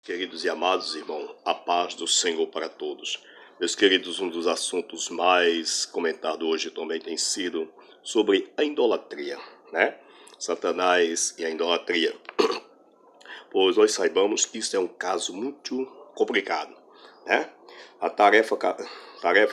Queridos e amados irmãos, a paz do Senhor para todos. Meus queridos, um dos assuntos mais comentados hoje também tem sido sobre a idolatria, né? Satanás e a idolatria. Pois nós saibamos que isso é um caso muito complicado, né? A tarefa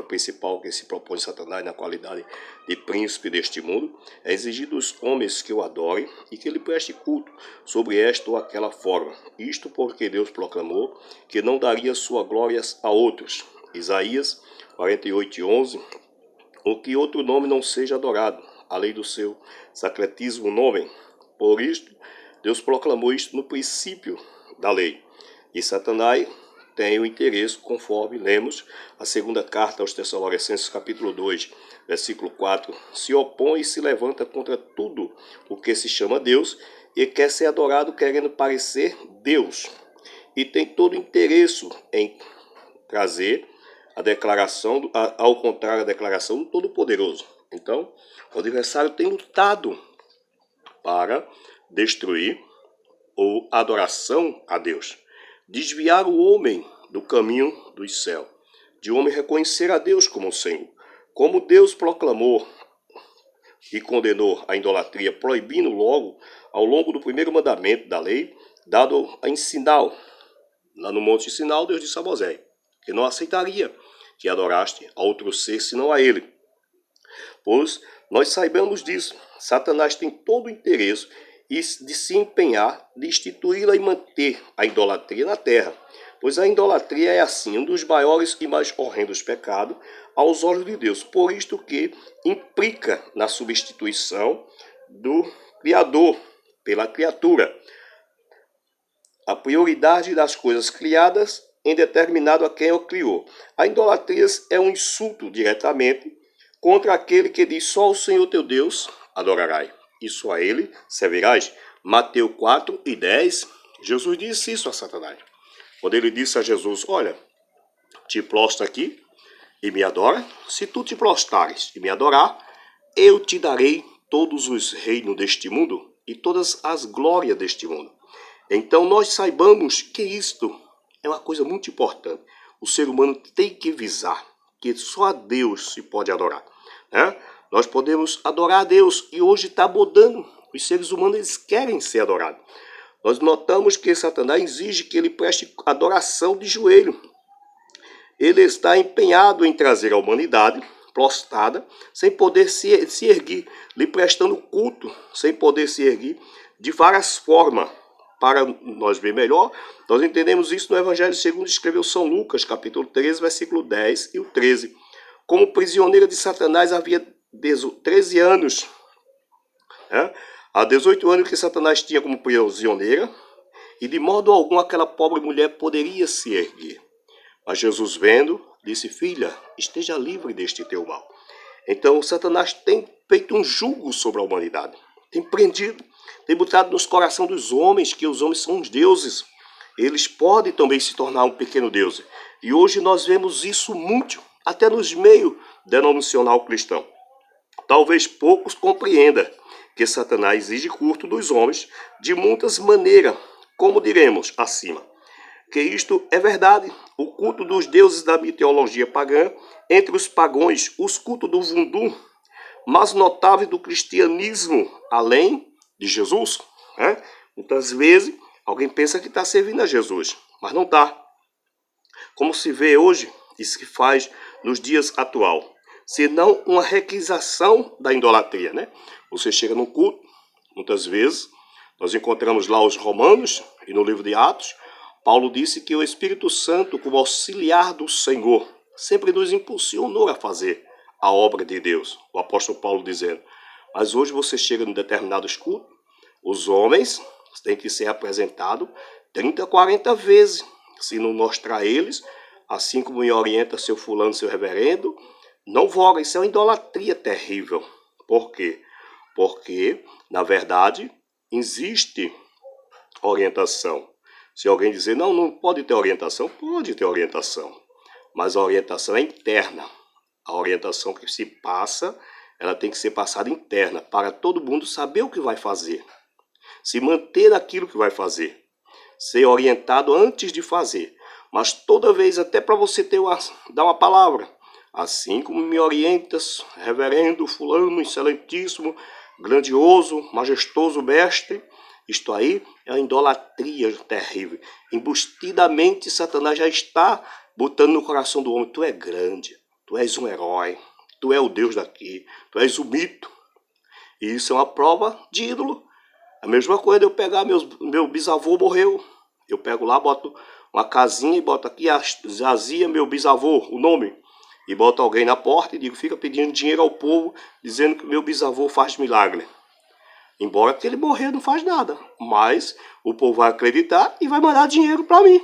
principal que se propõe Satanás na qualidade de príncipe deste mundo é exigir dos homens que o adorem e que lhe preste culto sobre esta ou aquela forma. Isto porque Deus proclamou que não daria sua glória a outros. Isaías 48:11. O que outro nome não seja adorado, além do seu sacratismo nome. Por isto, Deus proclamou isto no princípio da lei. E Satanás tem o interesse, conforme lemos a segunda carta aos Tessalonicenses, capítulo 2, versículo 4, se opõe e se levanta contra tudo o que se chama Deus e quer ser adorado querendo parecer Deus. E tem todo o interesse em trazer a declaração, ao contrário, a declaração do Todo-Poderoso. Então, o adversário tem lutado para destruir a adoração a Deus, desviar o homem do caminho dos céus, de o homem reconhecer a Deus como o Senhor. Como Deus proclamou e condenou a idolatria, proibindo logo, ao longo do primeiro mandamento da lei, dado em Sinai, lá no Monte Sinai, Deus disse a Moisés que não aceitaria que adoraste a outro ser senão a ele. Pois nós saibamos disso, Satanás tem todo o interesse de se empenhar, de instituí-la e manter a idolatria na terra. Pois a idolatria é assim, um dos maiores e mais horrendos pecados aos olhos de Deus. Por isto que implica na substituição do Criador pela criatura. A prioridade das coisas criadas em determinado a quem o criou. A idolatria é um insulto diretamente contra aquele que diz só o Senhor teu Deus adorarás, e só a ele servirás. Mateus 4:10, Jesus disse isso a Satanás. Quando ele disse a Jesus, olha, te prostra aqui e me adora. Se tu te prostrares e me adorar, eu te darei todos os reinos deste mundo e todas as glórias deste mundo. Então nós saibamos que isto é uma coisa muito importante. O ser humano tem que visar que só a Deus se pode adorar, né? Nós podemos adorar a Deus e hoje está mudando. Os seres humanos eles querem ser adorados. Nós notamos que Satanás exige que ele preste adoração de joelho. Ele está empenhado em trazer a humanidade prostrada, sem poder se erguer, lhe prestando culto, sem poder se erguer, de várias formas. Para nós ver melhor, nós entendemos isso no Evangelho segundo escreveu São Lucas, capítulo 13, versículo 10 e o 13. Como prisioneira de Satanás havia 13 anos. Né? Há 18 anos que Satanás tinha como prisioneira, e de modo algum aquela pobre mulher poderia se erguer. Mas Jesus vendo, disse, filha, esteja livre deste teu mal. Então Satanás tem feito um jugo sobre a humanidade. Tem prendido, tem botado nos corações dos homens que os homens são os deuses. Eles podem também se tornar um pequeno deus. E hoje nós vemos isso muito, até nos meios denominacional cristão. Talvez poucos compreendam que Satanás exige culto dos homens de muitas maneiras, como diremos acima. Que isto é verdade. O culto dos deuses da mitologia pagã, entre os pagões, os cultos do voodoo, mais notável do cristianismo, além de Jesus. Né? Muitas vezes alguém pensa que está servindo a Jesus, mas não está. Como se vê hoje e se faz nos dias atual, senão uma requisição da idolatria. Né? Você chega no culto, muitas vezes, nós encontramos lá os romanos, e no livro de Atos, Paulo disse que o Espírito Santo, como auxiliar do Senhor, sempre nos impulsionou a fazer a obra de Deus. O apóstolo Paulo dizendo, mas hoje você chega em determinados cultos, os homens têm que ser apresentados 30, 40 vezes. Se não mostrar eles, assim como me orienta seu fulano, seu reverendo, não voga. Isso é uma idolatria terrível. Por quê? Porque, na verdade, existe orientação. Se alguém dizer, não pode ter orientação, pode ter orientação. Mas a orientação é interna. A orientação que se passa, ela tem que ser passada interna, para todo mundo saber o que vai fazer. Se manter naquilo que vai fazer. ser orientado antes de fazer. Mas toda vez, até para você dar uma palavra, assim como me orientas, reverendo fulano, excelentíssimo, grandioso, majestoso mestre, isto aí é uma idolatria terrível. Embustidamente, Satanás já está botando no coração do homem: tu é grande, tu és um herói, tu é o Deus daqui, tu és o mito. E isso é uma prova de ídolo. A mesma coisa de eu pegar, meu bisavô morreu, eu pego lá, boto uma casinha e boto aqui, jazia meu bisavô, o nome, e boto alguém na porta e digo: fica pedindo dinheiro ao povo, dizendo que meu bisavô faz milagre. Embora que ele morrer não faz nada, mas o povo vai acreditar e vai mandar dinheiro para mim.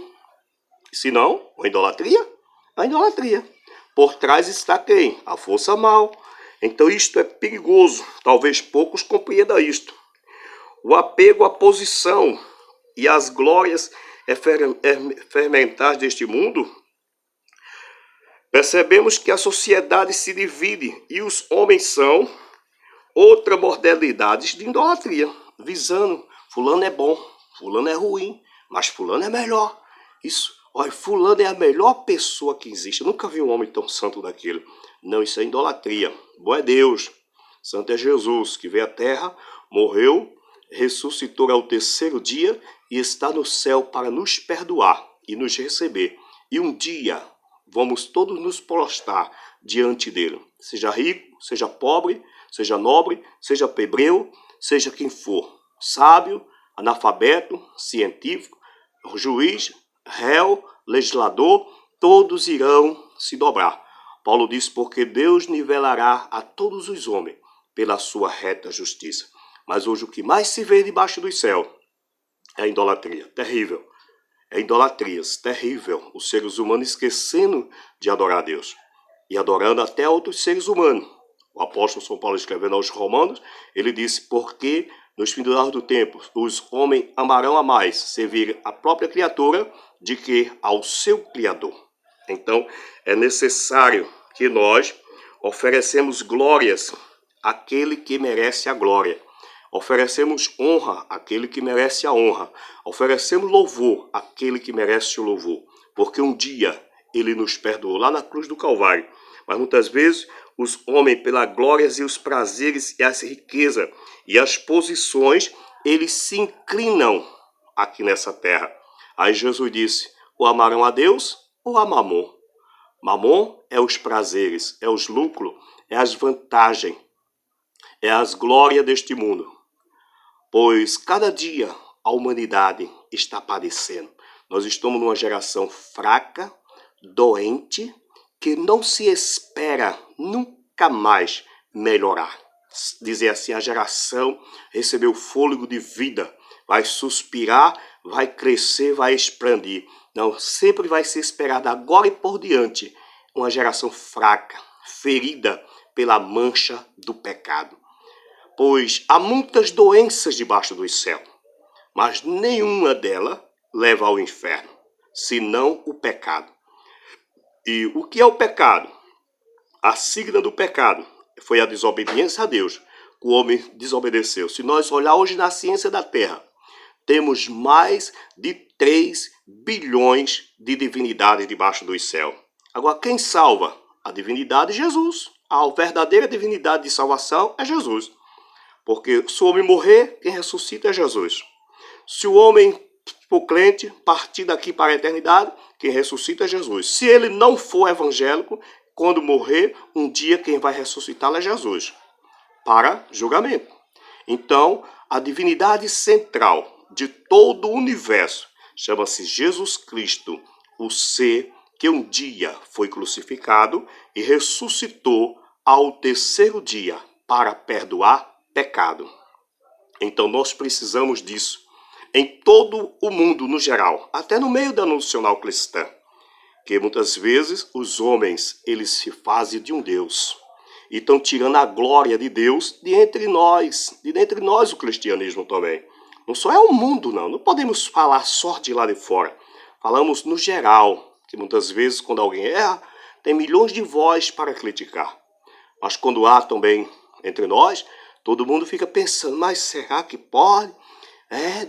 Se não, a idolatria? A idolatria. Por trás está quem? A força mal. Então isto é perigoso. Talvez poucos compreendam isto. O apego à posição e às glórias fermentais deste mundo, percebemos que a sociedade se divide e os homens são outra modalidade de idolatria, visando fulano é bom, fulano é ruim, mas fulano é melhor. Isso, olha, fulano é a melhor pessoa que existe. Eu nunca vi um homem tão santo daquele. Não, isso é idolatria. Bom é Deus, santo é Jesus, que veio à terra, morreu, ressuscitou ao terceiro dia e está no céu para nos perdoar e nos receber. E um dia vamos todos nos prostrar diante dele. Seja rico, seja pobre, seja nobre, seja plebeio, seja quem for. Sábio, analfabeto, científico, juiz, réu, legislador, todos irão se dobrar. Paulo diz: porque Deus nivelará a todos os homens pela sua reta justiça. Mas hoje o que mais se vê debaixo do céu é a idolatria, terrível. É idolatrias, terrível. Os seres humanos esquecendo de adorar a Deus e adorando até outros seres humanos. O apóstolo São Paulo, escrevendo aos Romanos, ele disse: porque nos finais do tempo os homens amarão a mais servir a própria criatura de que ao seu Criador. Então é necessário que nós oferecemos glórias àquele que merece a glória. Oferecemos honra àquele que merece a honra. Oferecemos louvor àquele que merece o louvor. Porque um dia ele nos perdoou lá na cruz do Calvário. Mas muitas vezes os homens, pelas glórias e os prazeres e as riquezas e as posições, eles se inclinam aqui nessa terra. Aí Jesus disse: ou amarão a Deus ou a Mamon. Mamon é os prazeres, é os lucros, é as vantagens, é as glórias deste mundo. Pois cada dia a humanidade está padecendo. Nós estamos numa geração fraca, doente, que não se espera nunca mais melhorar. Dizer assim, a geração recebeu fôlego de vida, vai suspirar, vai crescer, vai expandir. Não, sempre vai ser esperada agora e por diante uma geração fraca, ferida pela mancha do pecado. Pois há muitas doenças debaixo do céu, mas nenhuma delas leva ao inferno, senão o pecado. E o que é o pecado? A sigla do pecado foi a desobediência a Deus. O homem desobedeceu. Se nós olhar hoje na ciência da Terra, temos mais de 3 bilhões de divindades debaixo do céu. Agora, quem salva? A divindade é Jesus. A verdadeira divindade de salvação é Jesus. Porque se o homem morrer, quem ressuscita é Jesus. Se o homem, o crente, partir daqui para a eternidade, quem ressuscita é Jesus. Se ele não for evangélico, quando morrer, um dia quem vai ressuscitá-lo é Jesus, para julgamento. Então, a divindade central de todo o universo chama-se Jesus Cristo, o ser que um dia foi crucificado e ressuscitou ao terceiro dia para perdoar pecado. Então nós precisamos disso em todo o mundo no geral, até no meio da nacional cristã, que muitas vezes os homens eles se fazem de um Deus e estão tirando a glória de Deus de entre nós o cristianismo também. Não só é o mundo, não podemos falar só de lá de fora, falamos no geral, que muitas vezes quando alguém erra, tem milhões de vozes para criticar, mas quando há também entre nós, todo mundo fica pensando: mas será que pode?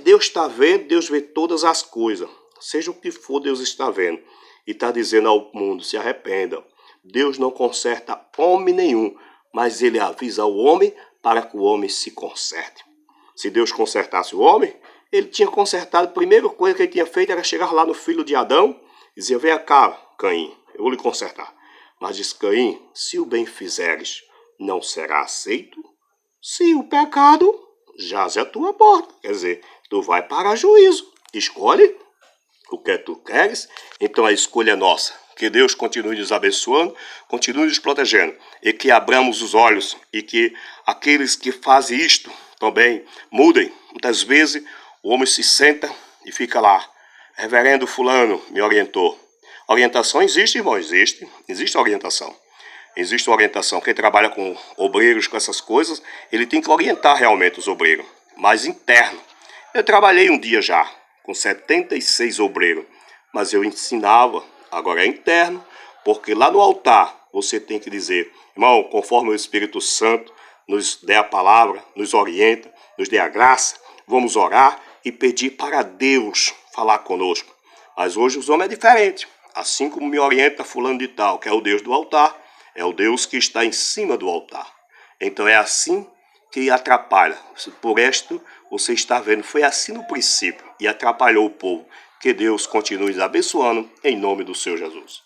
Deus está vendo, Deus vê todas as coisas. Seja o que for, Deus está vendo. E está dizendo ao mundo, se arrependa. Deus não conserta homem nenhum, mas ele avisa o homem para que o homem se conserte. Se Deus consertasse o homem, ele tinha consertado. A primeira coisa que ele tinha feito era chegar lá no filho de Adão e dizer, vem cá, Caim, eu vou lhe consertar. Mas diz Caim, se o bem fizeres, não será aceito. Se o pecado jaz à tua porta, quer dizer, tu vai para juízo. Escolhe o que tu queres, então a escolha é nossa. Que Deus continue nos abençoando, continue nos protegendo e que abramos os olhos e que aqueles que fazem isto também mudem. Muitas vezes o homem se senta e fica lá. Reverendo fulano me orientou. Orientação existe, irmão, existe orientação. Existe orientação. Quem trabalha com obreiros, com essas coisas, ele tem que orientar realmente os obreiros, mas interno. Eu trabalhei um dia já com 76 obreiros, mas eu ensinava, agora é interno, porque lá no altar você tem que dizer, irmão, conforme o Espírito Santo nos dê a palavra, nos orienta, nos dê a graça, vamos orar e pedir para Deus falar conosco. Mas hoje os homens é diferente. Assim como me orienta fulano de tal, que é o Deus do altar, é o Deus que está em cima do altar. Então é assim que atrapalha. Por isto, você está vendo, foi assim no princípio e atrapalhou o povo. Que Deus continue nos abençoando em nome do Senhor Jesus.